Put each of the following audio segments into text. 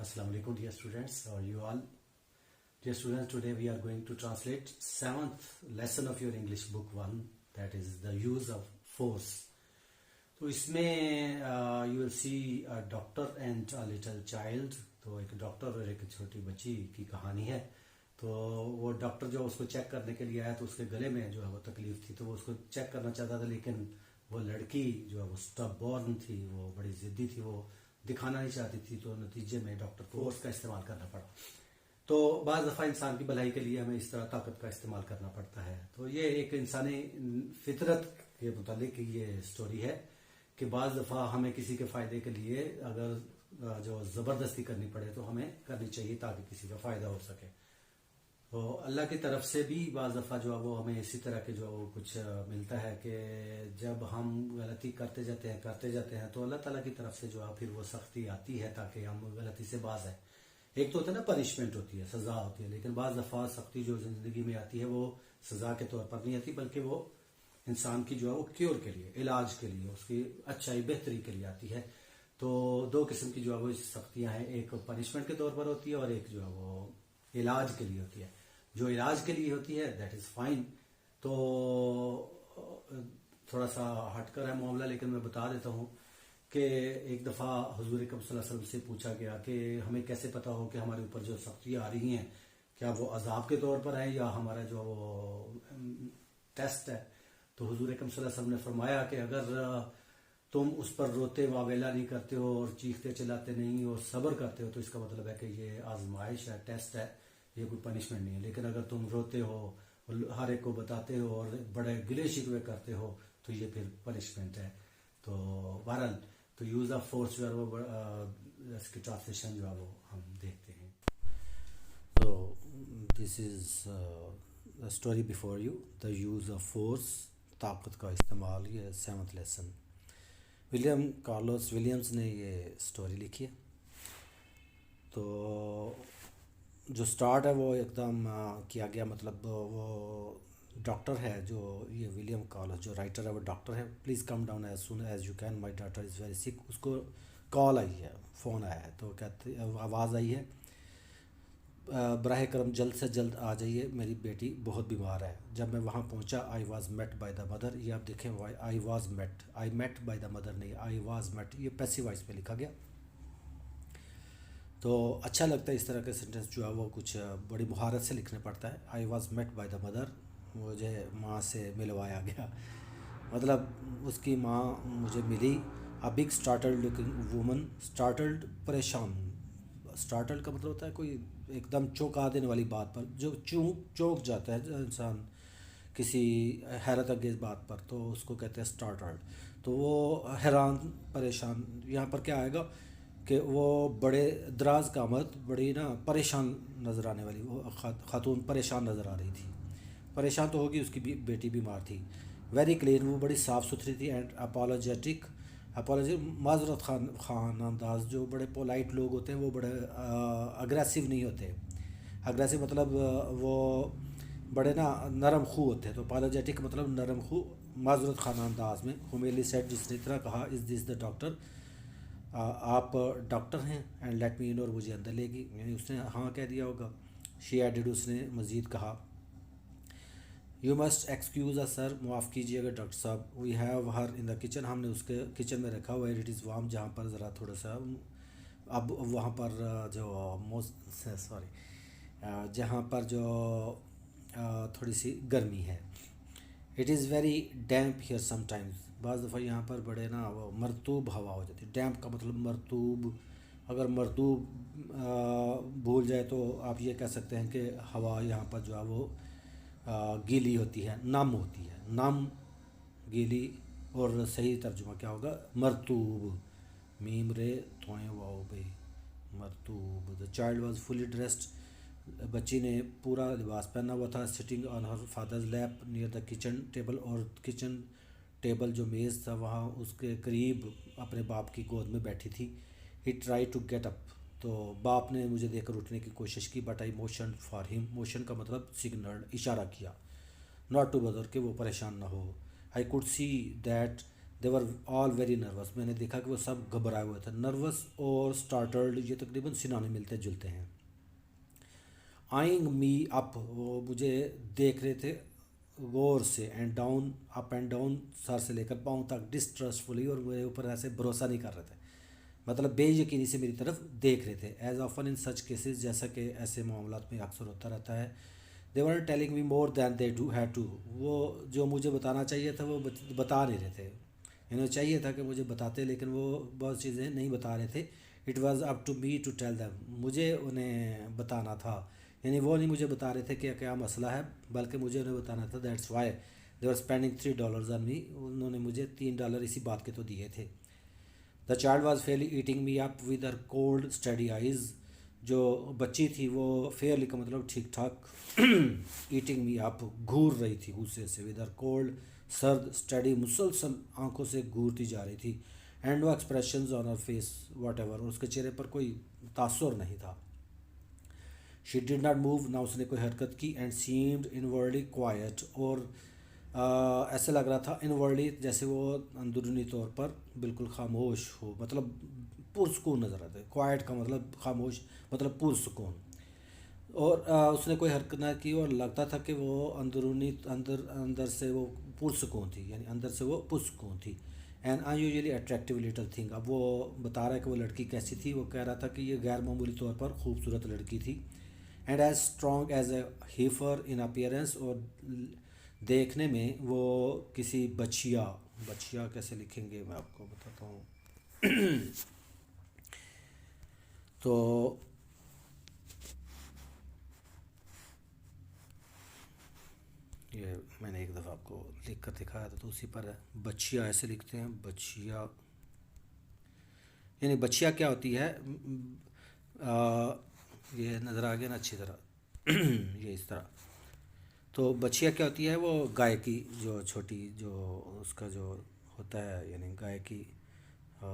Assalamu alaikum, dear students. How are you all? Dear students, today we are going to translate 7th lesson of your English book 1, that is the use of force. तो इसमें you will see a doctor and a little child. तो एक doctor और एक छोटी बच्ची की कहानी है. तो वो डॉक्टर जो उसको चेक करने के लिए आया तो उसके गले में जो है वो तकलीफ थी, तो वो उसको चेक करना चाहता था, लेकिन वो लड़की जो है वो स्टबबॉर्न थी, वो बड़ी जिद्दी थी, वो दिखाना नहीं चाहती थी. तो नतीजे में डॉक्टर को फोर्स का इस्तेमाल करना पड़ा. तो बाज़ दफ़ा इंसान की भलाई के लिए हमें इस तरह ताकत का इस्तेमाल करना पड़ता है. तो ये एक इंसानी फितरत के मुतालिक ये स्टोरी है कि बाज़ दफ़ा हमें किसी के फ़ायदे के लिए अगर जो ज़बरदस्ती करनी पड़े तो हमें करनी चाहिए ताकि किसी का फ़ायदा हो सके. तो अल्लाह की तरफ से भी बाज़ दफ़ा जो है वो हमें इसी तरह के जो कुछ मिलता है कि जब हम गलती करते जाते हैं तो अल्लाह ताला की तरफ से जो है फिर वो सख्ती आती है ताकि हम गलती से बाज आए. एक तो होता है ना पनिशमेंट होती है, सज़ा होती है, लेकिन बाज़ दफ़ा सख्ती जो ज़िंदगी में आती है वो सज़ा के तौर पर नहीं आती, बल्कि वो इंसान की जो है वो क्योर के लिए, इलाज के लिए, उसकी अच्छाई बेहतरी के लिए आती है. तो दो किस्म की जो है वो सख्तियाँ हैं, एक पनिशमेंट के तौर पर होती है और एक जो है वो इलाज के लिए होती है. जो इलाज के लिए होती है दैट इज़ फाइन. तो थोड़ा सा हटकर है मामला, लेकिन मैं बता देता हूँ कि एक दफ़ा हुजूर अकरम सल्लल्लाहु अलैहि वसल्लम से पूछा गया कि हमें कैसे पता हो कि हमारे ऊपर जो सख्तियाँ आ रही हैं क्या वो अजाब के तौर पर है या हमारा जो टेस्ट है. तो हुजूर अकरम सल्लल्लाहु अलैहि वसल्लम ने फरमाया कि अगर तुम उस पर रोते वावेला नहीं करते हो और चीखते चिल्लाते नहीं हो, सब्र करते हो, तो इसका मतलब है कि ये आजमाइश है, टेस्ट है, ये कोई पनिशमेंट नहीं है. लेकिन अगर तुम रोते हो और हर एक को बताते हो और बड़े गिले शिकवे करते हो तो ये फिर पनिशमेंट है. तो बहरहाल तो यूज़ ऑफ फोर्स जो है वो इसकी ट्रांसलेशन जो है वो हम देखते हैं. तो this is the story before you, the use of force, ताकत का इस्तेमाल. ये 7th lesson. William Carlos Williams ने ये स्टोरी लिखी है. तो जो स्टार्ट है वो एकदम किया गया, मतलब वो डॉक्टर है जो ये विलियम कार्लोस जो राइटर है वो डॉक्टर है. Please come down as soon as you can, my daughter is very sick. उसको कॉल आई है, फ़ोन आया है, तो कहते आवाज़ आई है, बराह करम जल्द से जल्द आ जाइए, मेरी बेटी बहुत बीमार है. जब मैं वहाँ पहुँचा I was met by the mother. ये आप देखें, I was met, I met by the mother नहीं, आई वॉज़ मेट, ये पैसिव वॉइस पे लिखा गया. तो अच्छा लगता है इस तरह के सेंटेंस जो है वो कुछ बड़ी महारत से लिखने पड़ता है. I was met by the mother, मुझे माँ से मिलवाया गया, मतलब उसकी माँ मुझे मिली. A big startled looking woman, startled परेशान, स्टार्टल्ड का मतलब होता है कोई एकदम चौंका देने वाली बात पर, जो चौंक जाता है इंसान किसी हैरत अंगेज़ बात पर, तो उसको कहते हैं स्टार्टल्ड. तो वो हैरान परेशान, यहाँ पर क्या आएगा कि वो बड़े दराज का आमद, बड़ी ना परेशान नज़र आने वाली, वो खातून परेशान नज़र आ रही थी. परेशान तो होगी, उसकी बेटी बीमार थी. वेरी क्लीन, वो बड़ी साफ़ सुथरी थी. एंड अपोलोजेटिक, अपोलॉजी माजरत खान अंदाज. जो बड़े पोलाइट लोग होते हैं वो बड़े अग्रेसिव नहीं होते. अग्रेसिव मतलब वो बड़े ना नरम खू होते हैं. तो अपोलॉजेटिक मतलब नरम खू, माजरत खान अंदाज में. हुमेली सेट, जिसने इतना कहा, इज़ दिस द डॉक्टर, आप डॉक्टर हैं. एंड लेट मी इन, और मुझे अंदर लेगी, यानी उसने हाँ कह दिया होगा. शी एडिड, उसने मज़ीद कहा, you must excuse us sir, माफ़ कीजिएगा डॉक्टर साहब. We have her in the kitchen, हमने उसके किचन में रखा हुआ है. इट इज़ वार्म, जहाँ पर ज़रा थोड़ा सा अब वहाँ पर जो सॉरी जहाँ पर जो थोड़ी सी गर्मी है. It is very damp here sometimes, बाज़ दफ़ा यहाँ पर बड़े ना वो मरतूब हवा हो जाती है. डैम्प का मतलब मरतूब. अगर मरतूब भूल जाए तो आप ये कह सकते हैं कि हवा यहाँ पर जो है वो गीली होती है, नम होती है. नम, गीली, और सही तर्जुमा क्या होगा, मरतूब. मीम रे थोए वाओ बे, मरतूब. The child was fully dressed, बच्ची ने पूरा लिबास पहना हुआ था. Sitting on her father's lap near the kitchen table, और किचन टेबल जो मेज़ था वहाँ उसके करीब अपने बाप की गोद में बैठी थी. ही ट्राई टू गेट अप, तो बाप ने मुझे देखकर उठने की कोशिश की. But I motion for him, motion का मतलब सिग्नल, इशारा किया. नॉट टू बदर, कि वो परेशान ना हो. I could see that they were all very nervous. मैंने देखा कि वो सब घबराए हुए थे। नर्वस और स्टार्टल्ड ये तकरीबन सिनाने मिलते जुलते हैं। आइंग मी अप, वो मुझे देख रहे थे गौर से, and down, up and down, sir से लेकर पाँव तक, डिस्ट्रस्टफुली, और मेरे ऊपर ऐसे भरोसा नहीं कर रहे थे, मतलब बेयकीनी से मेरी तरफ देख रहे थे। As often in such cases, जैसा कि ऐसे मामलात में अक्सर होता रहता है। They were telling me more than they do have to, वो जो मुझे बताना चाहिए था वो बता नहीं रहे थे। इन्हें चाहिए था कि मुझे बताते, लेकिन वो बहुत चीज़ें नहीं बता रहे थे। It was up to me to tell them, मुझे उन्हें बताना था, यानी वो नहीं मुझे बता रहे थे कि क्या मसला है, बल्कि मुझे उन्हें बताना था। That's why they were spending $3 on me, उन्होंने मुझे $3 इसी बात के तो दिए थे। The child was Fairlie eating me up with her cold study eyes, जो बच्ची थी वो फेयरली का मतलब ठीक ठाक, ईटिंग मी अप घूर रही थी गुस्से से, विद हर कोल्ड सर्द स्टडी मुसलसल आंखों से घूरती जा रही थी, and no expressions on her face whatever, उसके चेहरे पर कोई तासुर नहीं था। शी डिड नॉट मूव, ना उसने कोई हरकत की, एंड सीम्ड इनवर्डली क्वाइट, और ऐसा लग रहा था इनवर्डली जैसे वो अंदरूनी तौर पर बिल्कुल खामोश हो, मतलब पुरसकून नज़र आता है। क्वाइट का मतलब खामोश, मतलब पुरसकून। और उसने कोई हरकत ना की, और लगता था कि वो अंदरूनी अंदर अंदर से वो पुरसकून थी, यानी अंदर से वो पुरसकून थी। An unusually attractive little thing, अब वो बता रहा है कि वो लड़की कैसी थी। वो कह रहा था कि ये गैर मामूली तौर पर खूबसूरत लड़की थी, and as strong as a heifer in appearance, और देखने में वो किसी बछिया, बछिया कैसे लिखेंगे मैं आपको बताता हूँ। तो ये मैंने एक दफ़ा आपको लिख कर दिखाया था, तो उसी पर है। बछिया ऐसे लिखते हैं, बछिया, यानी बछिया क्या होती है, ये नज़र आ गया ना अच्छी तरह। ये इस तरह, तो बछिया क्या होती है, वो गाय की जो छोटी जो उसका जो होता है, यानी गाय की अ,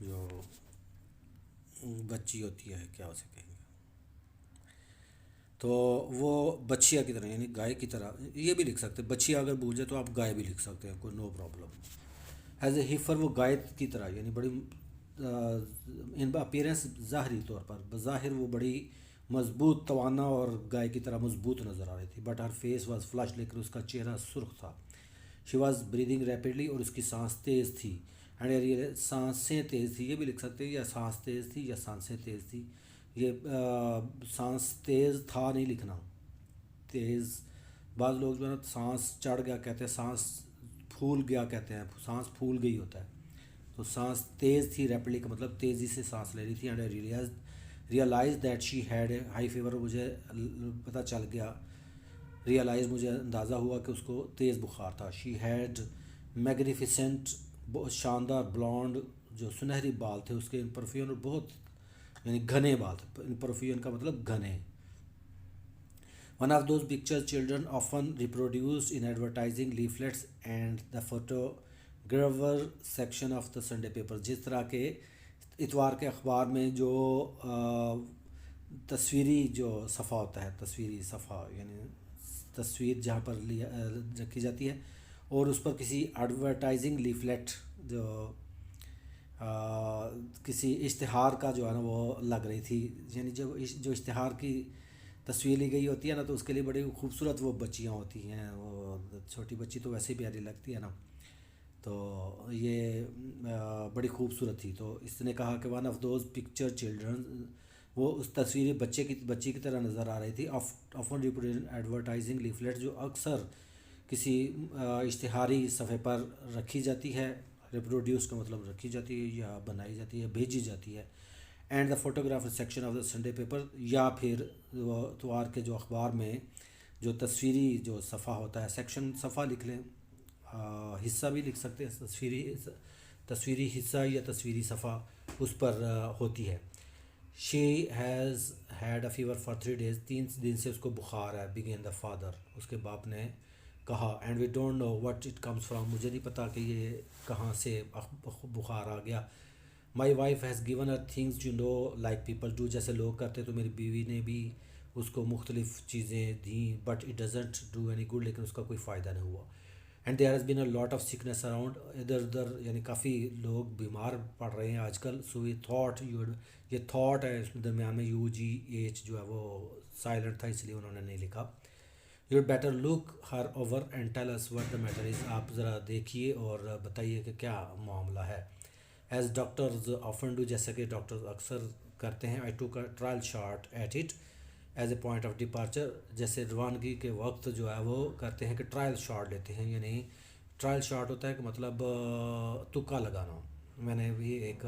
जो बच्ची होती है, क्या उसे कहेंगे, तो वो बछिया की तरह, यानी गाय की तरह ये भी लिख सकते हैं। बछिया अगर बूझे तो आप गाय भी लिख सकते हैं, कोई no problem. As a heifer, वो गाय की तरह, यानी बड़ी इन अपीयरेंस, ज़ाहरी तौर पर बज़ाहिर वो बड़ी मजबूत, तवाना और गाय की तरह मजबूत नज़र आ रही थी। But her face was flush, लेकर उसका चेहरा सुर्ख था। शी वॉज ब्रीदिंग रैपिडली, और उसकी सांस तेज़ थी। एंड ये सांसें तेज़ थी, ये भी लिख सकते हैं, या सांस तेज़ थी या सांसें तेज़ थी। ये सांस तेज़ था नहीं लिखना, तेज़, बाद लोग जो है ना सांस चढ़ गया कहते हैं, सांस फूल गया कहते हैं, सांस फूल गई होता है। तो सांस तेज़ थी, रैपिडली का मतलब तेज़ी से सांस ले रही थी। And I realize that she had a high fever, मुझे पता चल गया, रियलाइज़ मुझे अंदाज़ा हुआ कि उसको तेज़ बुखार था। शी हैड मैग्निफिसेंट, बहुत शानदार ब्लॉन्ड, जो सुनहरी बाल थे उसके, इन परफ्यून, और बहुत यानी घने बाल थे, इन परफ्यून का मतलब घने। One of those pictures children often reproduced in advertising leaflets and the photographer section of the Sunday paper, जिस तरह के इतवार के अखबार में जो तस्वीरी जो सफ़ा होता है, तस्वीरी सफ़ा यानी तस्वीर जहाँ पर लिया रखी जाती है, और उस पर किसी एडवर्टाइजिंग लीफलेट जो किसी इश्तिहार का जो है ना वो लग रही थी, यानी जब जो इश्तिहार की तस्वीर ली गई होती है ना, तो उसके लिए बड़ी खूबसूरत वो बच्चियाँ होती हैं, वो छोटी बच्ची तो वैसे ही प्यारी लगती है ना, तो ये बड़ी खूबसूरत थी। तो इसने कहा कि one of those picture children, वो उस तस्वीरी बच्ची की तरह नज़र आ रही थी। ऑफन रिप्रोड्यूस एडवर्टाइजिंग लीफलेट, जो अक्सर किसी इश्तिहारी सफ़े पर रखी जाती है, रिप्रोड्यूस का मतलब रखी जाती है या बनाई जाती है, भेजी जाती है। And the photographer section of the Sunday paper, या फिर वो इतवार के जो अखबार में जो तस्वीरी जो सफ़ा होता है, सेक्शन सफ़ा लिख लें, हिस्सा भी लिख सकते हैं, तस्वीरी हिस्सा या तस्वीरी सफ़ा उस पर होती है। She has had a fever for 3 days, 3 दिन से उसको बुखार है। बिगेन द फादर, उसके बाप ने कहा। And we don't know what it comes from, मुझे नहीं पता कि ये कहाँ से बुखार आ गया। My wife has given her things you know like people do, जैसे लोग करते तो मेरी बीवी ने भी उसको मुख्तलिफ़ चीज़ें दी, but it doesn't do any good, लेकिन उसका कोई फ़ायदा नहीं हुआ। And there has been a lot of sickness around, इधर उधर यानी काफ़ी लोग बीमार पड़ रहे हैं आजकल। सो वी थॉट यू, ये थॉट है इसमें दरमियान में UGH जो है वो साइलेंट था, इसलिए उन्होंने नहीं लिखा। You better look her over and tell us what the matter is, आप ज़रा देखिए और बताइए कि क्या मामला है। एज डॉक्टर्स ऑफन डू, जैसा कि डॉक्टर्स अक्सर करते हैं। I took a trial shot at it as a point of departure, जैसे रवानगी के वक्त जो है वो करते हैं कि ट्रायल शॉट लेते हैं, यानी ट्रायल शॉट होता है कि मतलब तुक्का लगाना। मैंने भी एक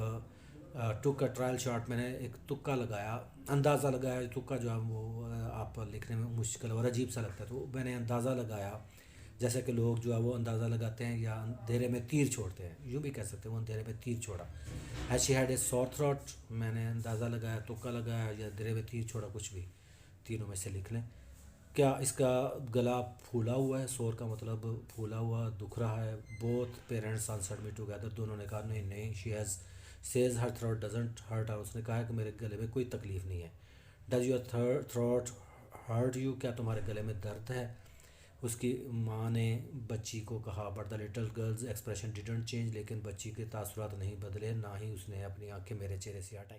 तुक्का ट्रायल शॉट, मैंने एक तुक्का लगाया, अंदाज़ा लगाया। तुक्का जो है वो आप लिखने में मुश्किल और अजीब सा लगता है, तो मैंने अंदाज़ा लगाया, जैसे कि लोग जो है वो अंदाज़ा लगाते हैं या अंधेरे में तीर छोड़ते हैं, यूँ भी कह सकते हैं, वो अंधेरे में तीर छोड़ा। Has she had a sore throat, मैंने अंदाज़ा लगाया, तुक्का लगाया या अंधेरे में तीर छोड़ा, कुछ भी तीनों में से लिख लें। क्या इसका गला फूला हुआ है? सोर का मतलब फूला हुआ, दुख रहा है। Both parents answered me together, दोनों ने कहा नहीं नहीं। She has says her throat doesn't hurt her, उसने कहा है कि मेरे गले में कोई तकलीफ़ नहीं है। Does your throat hurt you, क्या तुम्हारे गले में दर्द है? उसकी माँ ने बच्ची को कहा, but the little girls expression didn't change, लेकिन बच्ची के तासुरात नहीं बदले, ना ही उसने अपनी आंखें मेरे चेहरे से हटाई।